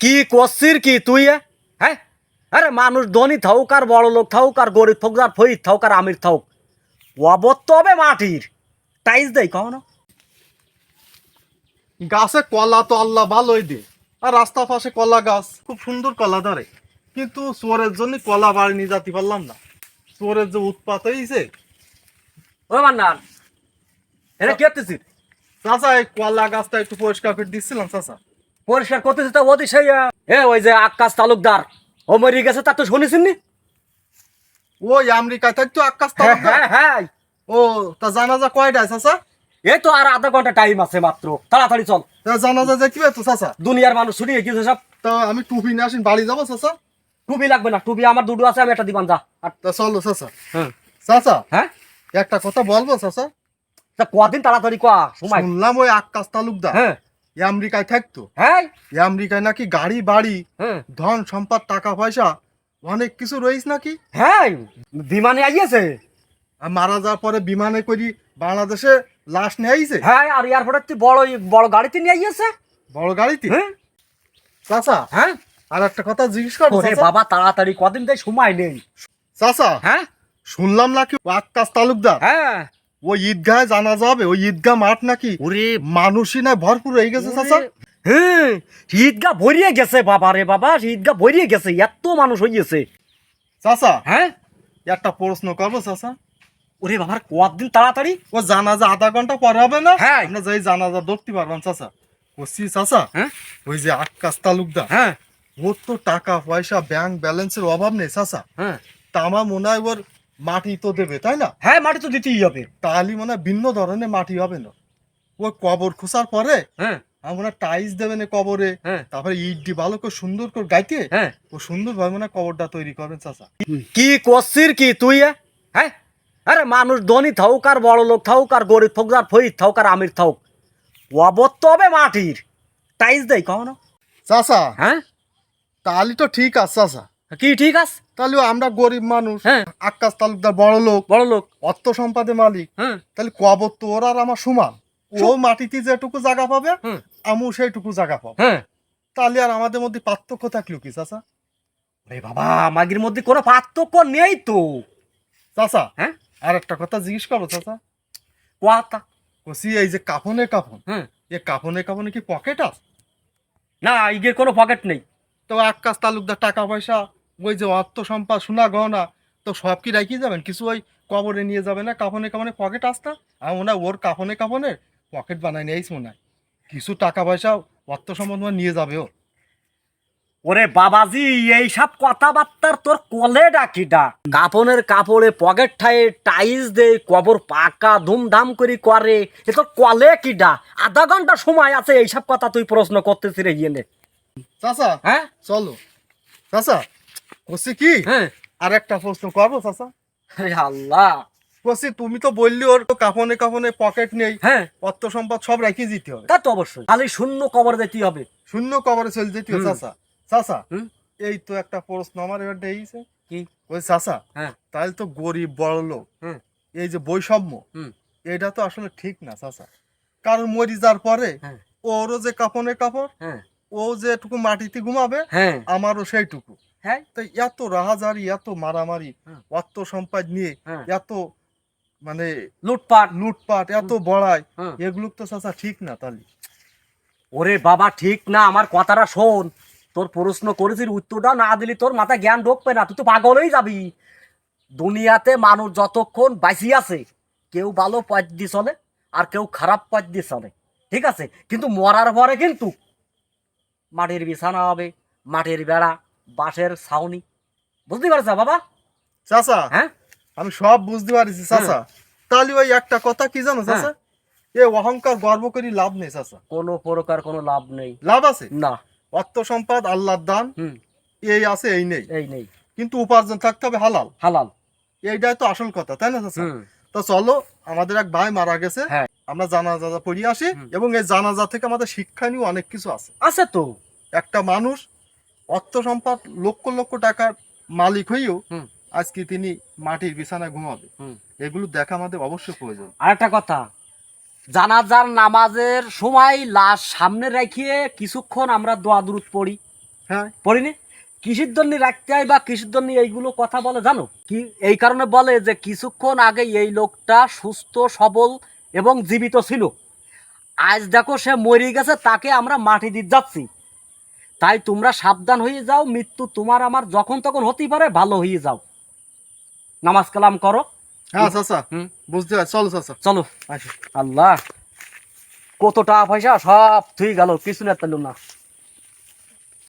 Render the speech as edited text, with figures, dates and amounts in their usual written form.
কি করছিস কি তুই হ্যাঁ? আরে মানুষ ধনী থাকুক আর বড় লোক থাকুক আর গরিব থাকুক আর ফরিদ থাকুক আর আমির থাকুক, অবত তো হবে মাটির টাইস দেয় কখনো। গাছে কলা তো আল্লাহ ভালোই দে, আর রাস্তা পাশে কলা গাছ খুব সুন্দর কলা ধরে, কিন্তু চোরের জন্য কলা বাড়ি নিয়ে যেতে পারলাম না। চোরের যে উৎপাত হয়েছে। ও মান্নান, এটা কি করতেছিস? চাচা এই কলা গাছটা একটু পরিষ্কার করে দিচ্ছিলাম চাচা। পরিষ্কার করতেছিস তা ওদি সেই ওই যে আকাশ তালুকদার ও মরে গেছে, তা তো শুনেছিস নি? ওই আমেরিকায় থাকতো আকাশ হ্যাঁ তালুকদার। হ্যাঁ হ্যাঁ, ও তা জানাজা কয়টায় চাচা? এই তো আর আধা ঘন্টা টাইম আছে মাত্র, তাড়াতাড়ি চল। তা জানাজা যে কি তো চাচা? দুনিয়ার মানুষ ছুটিয়ে গেছে সব। তা আমি টুপি নিয়ে আসি, বাড়ি যাবো চাচা? টুপি লাগবে না, টুপি আমার দুটো আছে, আমি একটা দিবান যা। তা চলো চাচা। হ্যাঁ চাচা হ্যাঁ, একটা কথা বলবো চাচা? তা কদিন তাড়াতাড়ি কয়া সময়। শুনলাম ওই আকাশ তালুকদার হ্যাঁ আমেরিকায় থাকতো। হ্যাঁ আমেরিকায় নাকি গাড়ি বাড়ি হ্যাঁ ধন সম্পদ টাকা পয়সা অনেক কিছু রয়েছে নাকি। হ্যাঁ, বিমানে আইয়েছে। আর মারা যাওয়ার পরে বিমানে করি বাংলাদেশে লাশ নিয়ে আইছে। হ্যাঁ, আর এয়ারপোর্টে বড় বড় গাড়িতে নিয়ে আইয়েছে। বড় গাড়িতে। হ্যাঁ চাচা হ্যাঁ, আর একটা কথা জিজ্ঞেস করবো ওরে চাচা? বাবা তাড়াতাড়ি, কদিন তাই সময় নেই। চাচা হ্যাঁ শুনলাম নাকি ও আকাশ তালুকদার হ্যাঁ, ওই ঈদগাহে জানাজা হবে, ওই ঈদগাহ মাঠ নাকি ওরে মানুষই না ভরপুর হয়ে গেছে চাচা। হ্যাঁ, ঈদগাহ ভরিয়ে গেছে বাবা রে বাবা, ঈদগাহ ভরিয়ে গেছে, এত মানুষ হইয়েছে। চাচা হ্যাঁ, একটা প্রশ্ন করবো চাচা? ওরে বাবার কদিন তাড়াতাড়ি। ও জানাজা আধা ঘন্টা পরে হবে না? হ্যাঁ। আমরা যাই জানাজা ধরতে পারবেন চাচা? বলছি চাচা হ্যাঁ ওই যে আকাশ তালুকদার হ্যাঁ ওর তো টাকা পয়সা ব্যাংক ব্যালেন্সের অভাব নেই চাচা। হ্যাঁ তা আমার মনে হয় ওর মাটি তো দেবে তাই না? হ্যাঁ, মাটি তো দিতেই হবে। তাহলে মনে হয় ভিন্ন ধরনের মাটি হবে না? ও কবর খোঁচার পরে হ্যাঁ আমার মনে হয় টাইলস দেবে না কবরে, হ্যাঁ তারপরে ইট দিয়ে ভালো করে সুন্দর করে গাইতে হ্যাঁ, ও সুন্দর ভাবে মনে হয় কবরটা তৈরি করবেন চাচা। কি করছিস কি তুই হ্যাঁ? আরে মানুষ ধনী থাকুক আর বড় লোক থাকুক আর গরিব থাকুক আর ফরিদ থাকুক আর আমির থাকুক, অবত তো হবে মাটির টাইস দেয় কখনো। চাচা হ্যাঁ, তাহলে তো ঠিক আছে চাচা। কি ঠিক আছে? তাহলে আমরা গরিব মানুষ, হ্যাঁ, আকাশ তালুকদার বড় লোক, বড় লোক। অর্থ সম্পাদের মালিক, হ্যাঁ তাহলে কবর তো ওর আর আমার সমান। ও মাটিতে যেটুকু জায়গা পাবে হুম, আমিও সেইটুকু জায়গা পাবো। হ্যাঁ, তাহলে আর আমাদের মধ্যে পার্থক্য থাকলো কি চাচা? রে বাবা আমাদের মধ্যে কোনো পার্থক্য নেই তো। চাচা হ্যাঁ, আর একটা কথা জিজ্ঞেস করো চাচা? কথা। কসি এই যে কাফনে কাফন, হ্যাঁ, এ কাফনে কাফনে কি পকেট আছে? না ইগের কোনো পকেট নেই। তো আকাশ তালুকদার টাকা পয়সা ওই যে অর্থ সম্পদ সোনা গহনা তো সব কি রাখিয়ে যাবেন? কিছু ওই কবরে নিয়ে যাবে না? কাফনে কাফনে পকেট আসতা আমার মনে হয় ওর কাফনে কাফনে পকেট বানায় নিয়েছ মনে হয়, কিছু টাকা পয়সা অর্থ সম্পদ মনে হয় নিয়ে যাবে ও। ওরে বাবাজি, এই সব কথাবার্তার তোর কলে ডাকিটা? কাপনের কাপড়ে পকেট ঠায়ে টাইলস দে, কবর পাকা ধুমধাম করে করে, এ তোর কলে কিডা? আধা ঘন্টা সময় আছে, এইসব কথা তুই প্রশ্ন করতেছি রে ইয়েনে। চাচা হ্যাঁ চলো চাচা, কসি কি হ্যাঁ, আর একটা প্রশ্ন করবো চাচা? আরে আল্লাহ। কসি তুমি তো বললি ওর তো কাফনে কাফনে পকেট নেই, হ্যাঁ, অর্থ সম্পদ সব রেখে দিতে হবে, তা তো অবশ্যই, খালি শূন্য কবর দিতে হবে। শূন্য কবরে চলে যেতে হবে। হুম। চাচা চাচা হুম, এই তো একটা প্রশ্ন আমার এবার দেখেছে কি? ওই চাচা, হ্যাঁ তাহলে তো গরিব বড় লোক হুম এই যে বৈষম্য হুম এটা তো আসলে ঠিক না চাচা। কারণ মরি যাওয়ার পরে হ্যাঁ ওরও যে কাপড়ে কাপড়, হ্যাঁ ও যেটুকু মাটিতে ঘুমাবে হ্যাঁ আমারও সেইটুকু। হ্যাঁ তাই এত রাহাজারি এত মারামারি হুম, অর্থ সম্পদ নিয়ে হ্যাঁ, এত মানে লুটপাট। লুটপাট এত বড়াই, হুম। এগুলো তো চাচা ঠিক না তাহলে। ওরে বাবা ঠিক না, আমার কথাটা শোন। তোর প্রশ্ন করেছিস, উত্তরটা না দিলি তোর মাথায় জ্ঞান ঢুকবে না, তুই তো পাগল হয়ে যাবি। দুনিয়াতে মানুষ যতক্ষণ বাঁচি আছে, কেউ ভালো পথ দিয়ে চলে আর কেউ খারাপ পথ দিয়ে চলে, ঠিক আছে? কিন্তু মরার পরে কিন্তু মাটির বিছানা হবে, মাটির বেড়া, বাঁশের ছাউনি, বুঝতে পারছ বাবা? চাচা হ্যাঁ আমি সব বুঝতে পারছি চাচা। তাহলে ওই একটা কথা কি জানো হ্যাঁ। চাচা, এ অহংকার গর্ব করি লাভ নেই চাচা। কোনো প্রকার কোনো লাভ নেই। লাভ আছে? না। অর্থ সম্পদ আল্লাহর দান, হুম, এই আছে এই নেই, এই নেই। কিন্তু উপার্জন থাকতে হবে হালাল। হালাল। এইটাই তো আসল কথা তাই না চাচা? হুম, তো চলো আমাদের এক ভাই মারা গেছে, হ্যাঁ আমরা জানাজা পড়িয়ে আসি, হুম। এবং এই জানাজা থেকে আমাদের শিক্ষা নিয়ে অনেক কিছু আছে। আছে তো। একটা মানুষ অর্থ সম্পদ লক্ষ লক্ষ টাকার মালিক হইও হুম আজকে তিনি মাটির বিছানায় ঘুমাবে, হুম। এগুলো দেখা আমাদের অবশ্যই প্রয়োজন। আর একটা কথা, জানাজার নামাজের সময় লাশ সামনে রাখিয়ে কিছুক্ষণ আমরা দোয়া দুরূদ পড়ি, হ্যাঁ পড়িনি? কিসের জন্য রাখতে হয় বা কিসের জন্য এইগুলো কথা বলে জানো কি? এই কারণে বলে যে কিছুক্ষণ আগে এই লোকটা সুস্থ সবল এবং জীবিত ছিল, আজ দেখো সে মরে গেছে, তাকে আমরা মাটি দিতে যাচ্ছি। তাই তোমরা সাবধান হয়ে যাও, মৃত্যু তোমার আমার যখন তখন হতেই পারে, ভালো হয়ে যাও, নামাজ কালাম করো। হ্যাঁ চাচা, হুম, বুঝতে পারছি, চলো চাচা চলো। আসি। আল্লাহ, কত টাকা পয়সা সব থুই গেল, কিছু না পেল না।